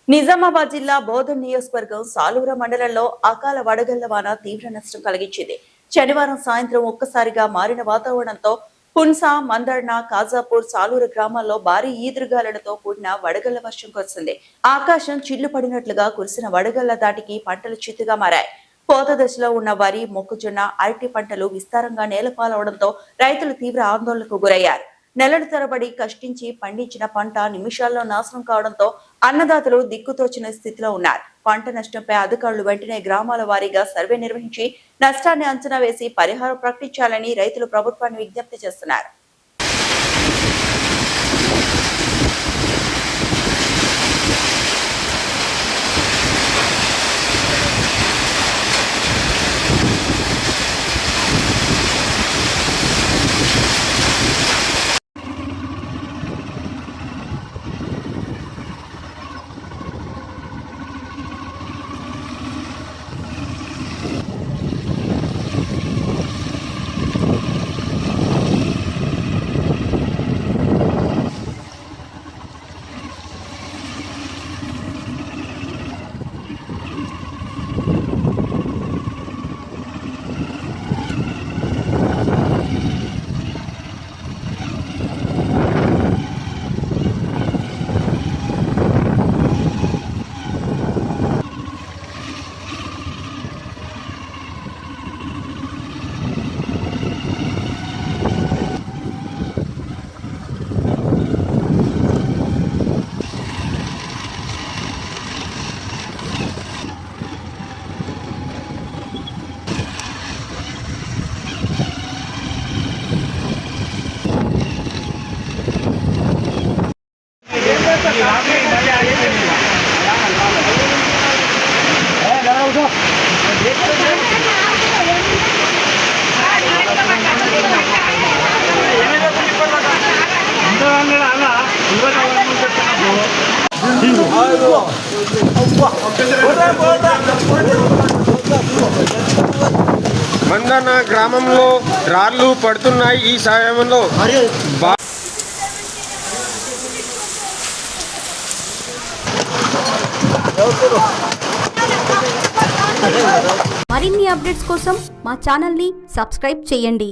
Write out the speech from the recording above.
నిజామాబాద్ జిల్లా బోధన్ నియోజకవర్గం సాలూర మండలంలో అకాల వడగళ్ల వాన తీవ్ర నష్టం కలిగించింది. శనివారం సాయంత్రం ఒక్కసారిగా మారిన వాతావరణంతో పున్సా, మందర్న, కాజాపూర్, సాలూరు గ్రామాల్లో భారీ ఈదురుగాలులతో కూడిన వడగళ్ల వర్షం కురిసింది. ఆకాశం చిల్లు పడినట్లుగా కురిసిన వడగళ్ల దాటికి పంటలు చిత్తుగా మారాయి. కోత దశలో ఉన్న వరి, మొక్కజొన్న, అరటి పంటలు విస్తారంగా నేలపాలవడంతో రైతులు తీవ్ర ఆందోళనకు గురయ్యారు. నెలల తరబడి కష్టించి పండించిన పంట నిమిషాల్లో నాశనం కావడంతో అన్నదాతలు దిక్కుతోచిన స్థితిలో ఉన్నారు. పంట నష్టంపై అధికారులు వెంటనే గ్రామాల వారీగా సర్వే నిర్వహించి నష్టాన్ని అంచనా వేసి పరిహారం ప్రకటించాలని రైతులు ప్రభుత్వాన్ని విజ్ఞప్తి చేస్తున్నారు. మందన గ్రామంలో రాళ్లు పడుతున్నాయి. ఈ సమయంలో మరిన్ని అప్డేట్స్ కోసం మా ఛానల్ని సబ్స్క్రైబ్ చేయండి.